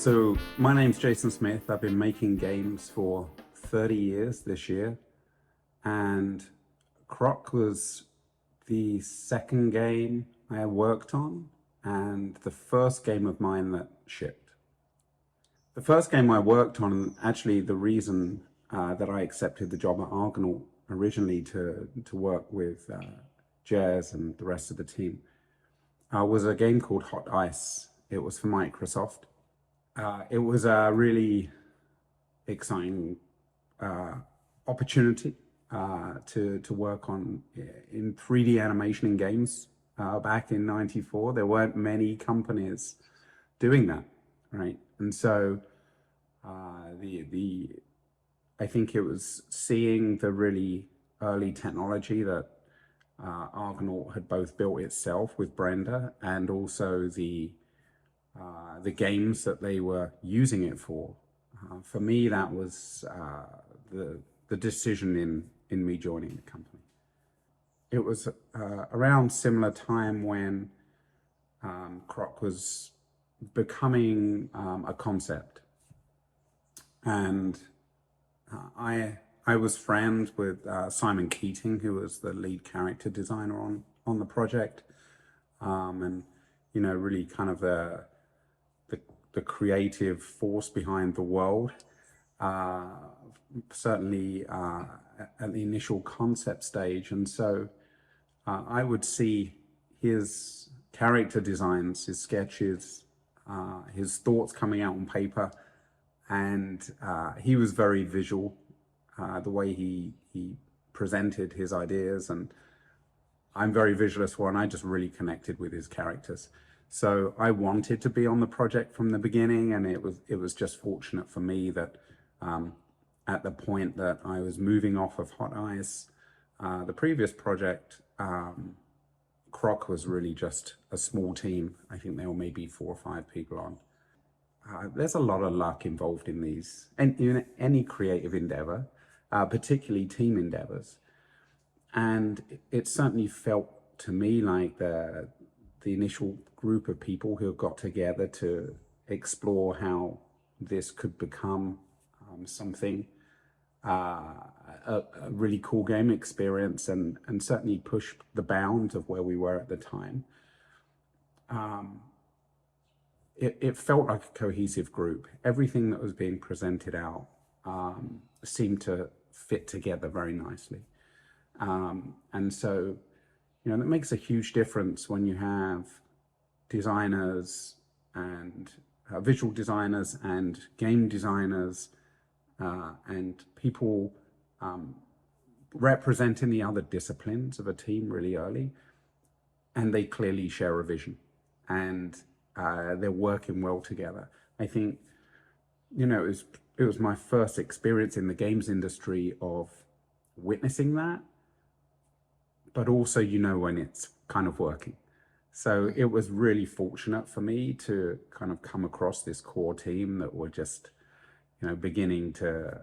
So my name's Jason Smith. I've been making games for 30 years this year, and Croc was the second game I worked on and the first game of mine that shipped. The first game I worked on, actually the reason that I accepted the job at Argonaut originally to work with Jez and the rest of the team, was a game called Hot Ice. It was for Microsoft. It was a really exciting opportunity to work on in 3D animation in games back in '94. There weren't many companies doing that, right? And so I think it was seeing the really early technology that Argonaut had both built itself with Brenda, and also the games that they were using it for. For me, that was the decision in me joining the company. It was around similar time when Croc was becoming a concept, and I was friends with Simon Keating, who was the lead character designer on the project, and really kind of the creative force behind the world. Certainly at the initial concept stage, and so I would see his character designs, his sketches, his thoughts coming out on paper, and he was very visual, the way he presented his ideas, and I'm very visual as well, and I just really connected with his characters. So I wanted to be on the project from the beginning, and it was just fortunate for me that at the point that I was moving off of Hot Ice, the previous project, Croc was really just a small team. I think there were maybe 4 or 5 people on. There's a lot of luck involved in these, and in any creative endeavor, particularly team endeavors. And it certainly felt to me like the initial group of people who got together to explore how this could become something, a really cool game experience, and certainly push the bounds of where we were at the time. It felt like a cohesive group. Everything that was being presented out seemed to fit together very nicely. And so, that makes a huge difference when you have designers and visual designers and game designers and people representing the other disciplines of a team really early, and they clearly share a vision, and they're working well together. I think, it was my first experience in the games industry of witnessing that, but also when it's kind of working. So it was really fortunate for me to kind of come across this core team that were just beginning to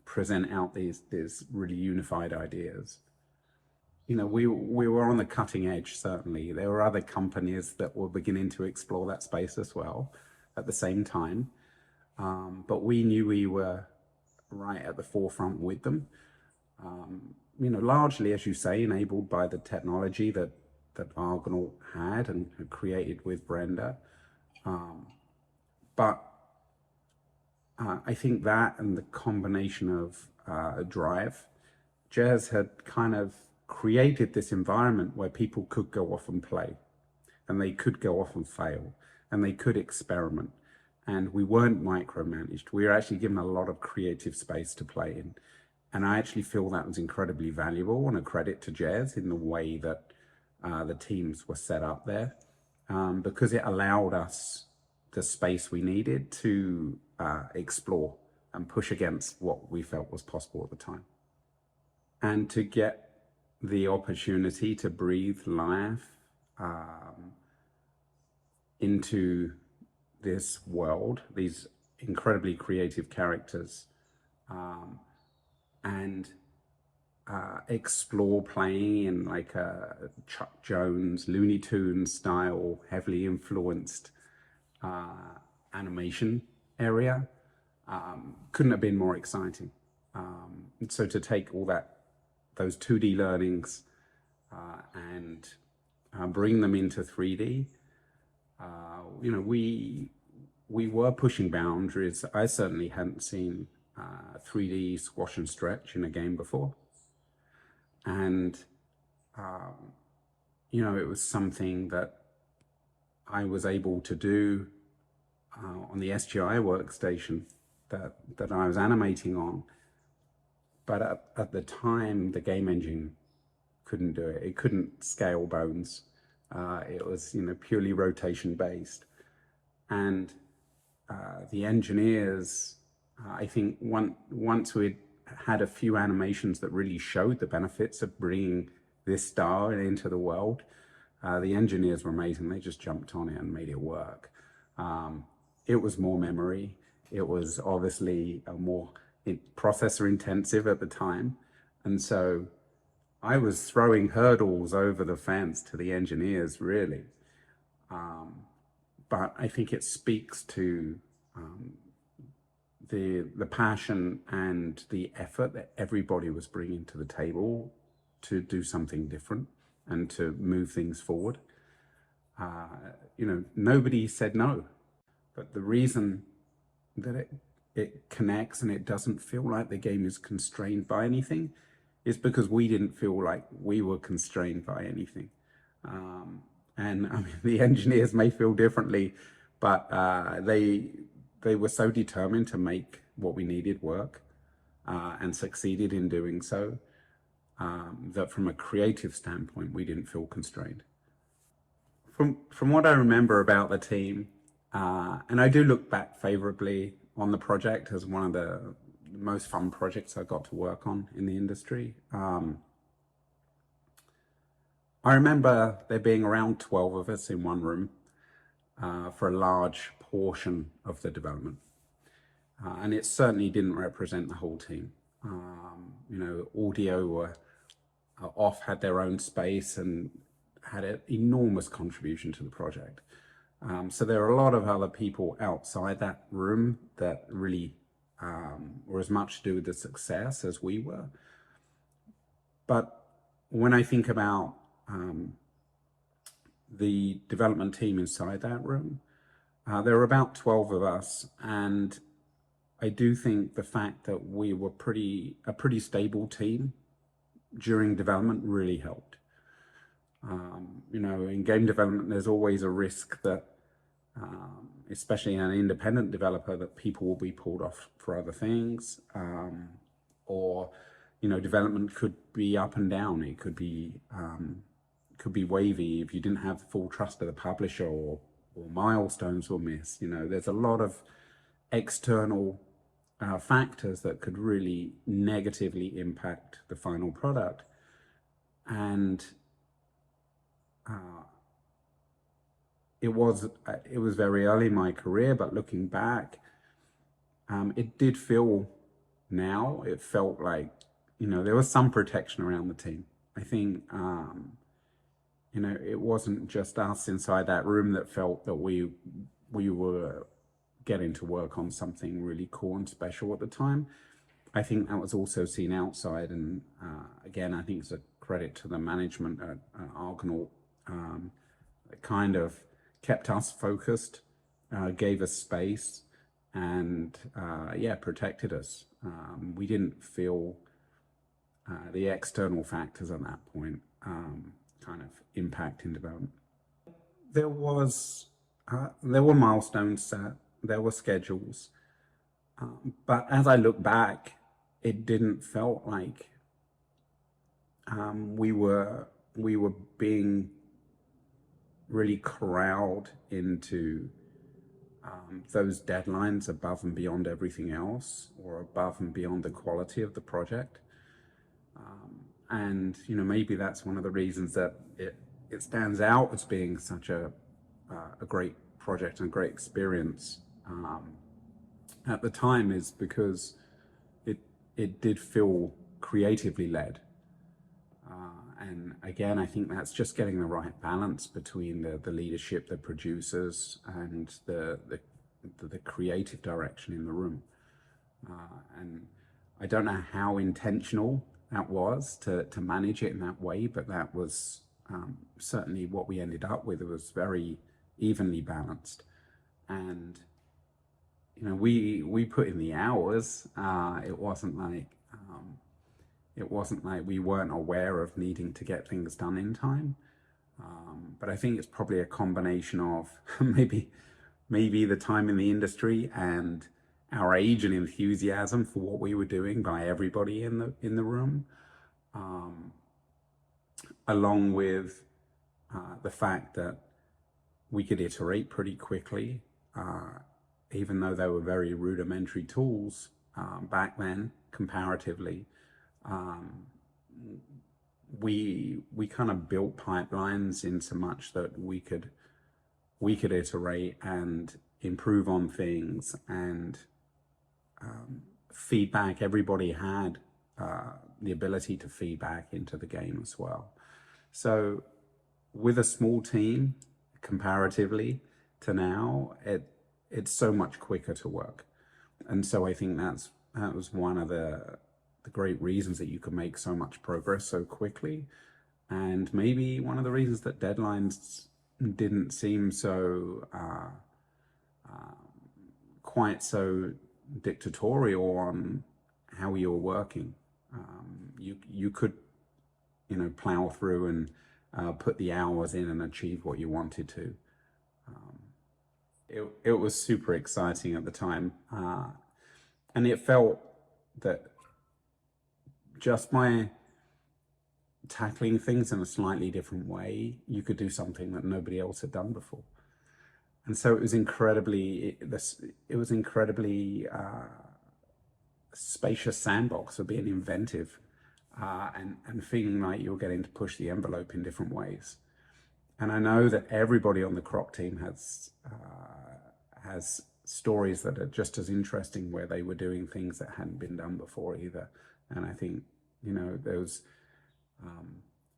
present out these really unified ideas. We were on the cutting edge. Certainly there were other companies that were beginning to explore that space as well at the same time, but we knew we were right at the forefront with them. Largely, as you say, enabled by the technology that Argonaut had and had created with Brenda. But I think that, and the combination of drive, Jez had kind of created this environment where people could go off and play, and they could go off and fail, and they could experiment. And we weren't micromanaged. We were actually given a lot of creative space to play in. And I actually feel that was incredibly valuable, and a credit to Jez in the way that the teams were set up there, because it allowed us the space we needed to explore and push against what we felt was possible at the time. And to get the opportunity to breathe life into this world, these incredibly creative characters, and explore playing in like a Chuck Jones, Looney Tunes style, heavily influenced animation area couldn't have been more exciting. So to take all those 2D learnings and bring them into 3D, we were pushing boundaries. I certainly hadn't seen 3D squash and stretch in a game before, and it was something that I was able to do on the SGI workstation that I was animating on. But at the time, the game engine couldn't do it. It couldn't scale bones. It was, purely rotation based. And the engineers, I think once we'd had a few animations that really showed the benefits of bringing this style into the world, the engineers were amazing. They just jumped on it and made it work. It was more memory. It was obviously a more processor intensive at the time. And so I was throwing hurdles over the fence to the engineers, really. But I think it speaks to the passion and the effort that everybody was bringing to the table to do something different and to move things forward. Nobody said no, but the reason that it connects and it doesn't feel like the game is constrained by anything is because we didn't feel like we were constrained by anything. And I mean, the engineers may feel differently, but they were so determined to make what we needed work and succeeded in doing so, that from a creative standpoint, we didn't feel constrained. From what I remember about the team, and I do look back favorably on the project as one of the most fun projects I got to work on in the industry. I remember there being around 12 of us in one room for a large portion of the development. And it certainly didn't represent the whole team. Audio were off, had their own space and had an enormous contribution to the project. So there are a lot of other people outside that room that really were as much to do with the success as we were. But when I think about the development team inside that room, there were about 12 of us, and I do think the fact that we were a pretty stable team during development really helped. In game development, there's always a risk that, especially an independent developer, that people will be pulled off for other things, or development could be up and down. It could be wavy if you didn't have the full trust of the publisher, or milestones were missed. There's a lot of external factors that could really negatively impact the final product. And it was very early in my career, but looking back, it did feel it felt like, there was some protection around the team. I think, it wasn't just us inside that room that felt that we were getting to work on something really cool and special at the time. I think that was also seen outside, and again, I think it's a credit to the management at Argonaut. It kind of kept us focused, gave us space, and protected us. We didn't feel the external factors at that point kind of impact in development. There were milestones set, there were schedules, but as I look back, it didn't felt like we were being really corralled into those deadlines above and beyond everything else, or above and beyond the quality of the project. And maybe that's one of the reasons that it stands out as being such a great project and a great experience at the time, is because it did feel creatively led. And again, I think that's just getting the right balance between the leadership, the producers, and the the creative direction in the room. And I don't know how intentional that was to manage it in that way, but that was certainly what we ended up with. It was very evenly balanced. And we put in the hours. It wasn't like we weren't aware of needing to get things done in time. But I think it's probably a combination of maybe the time in the industry and our age and enthusiasm for what we were doing by everybody in the room, along with the fact that we could iterate pretty quickly, even though they were very rudimentary tools back then comparatively. We kind of built pipelines in so much that we could iterate and improve on things, and feedback. Everybody had the ability to feedback into the game as well. So with a small team comparatively to now, it's so much quicker to work. And so I think that was one of the great reasons that you can make so much progress so quickly, and maybe one of the reasons that deadlines didn't seem so quite so dictatorial on how you were working. You could plow through and put the hours in and achieve what you wanted to. It was super exciting at the time, and it felt that just by tackling things in a slightly different way, you could do something that nobody else had done before. And so it was incredibly spacious sandbox of being inventive and feeling like you're getting to push the envelope in different ways. And I know that everybody on the Croc team has stories that are just as interesting, where they were doing things that hadn't been done before either. And I think, those,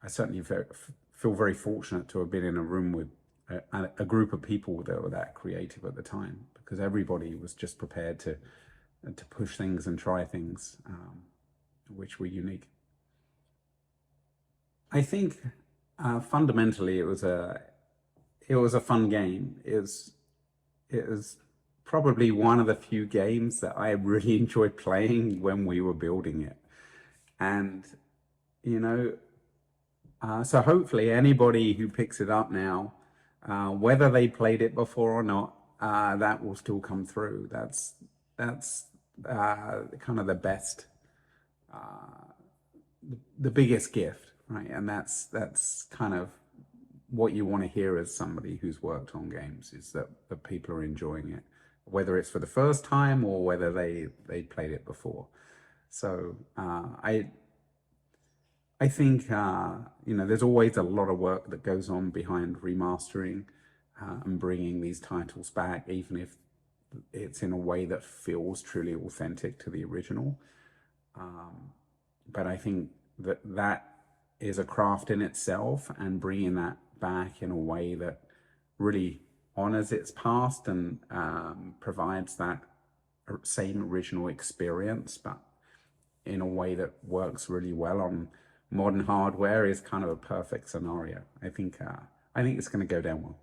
I certainly feel very fortunate to have been in a room with a group of people that were that creative at the time, because everybody was just prepared to push things and try things, which were unique. I think fundamentally it was a fun game. It was probably one of the few games that I really enjoyed playing when we were building it. And, so hopefully anybody who picks it up now, whether they played it before or not, that will still come through. That's kind of the best, the biggest gift, right? And that's kind of what you want to hear as somebody who's worked on games, is that people are enjoying it, whether it's for the first time or whether they played it before. So I think there's always a lot of work that goes on behind remastering and bringing these titles back, even if it's in a way that feels truly authentic to the original. But I think that is a craft in itself, and bringing that back in a way that really honors its past and provides that same original experience, but in a way that works really well on modern hardware, is kind of a perfect scenario. I think it's going to go down well.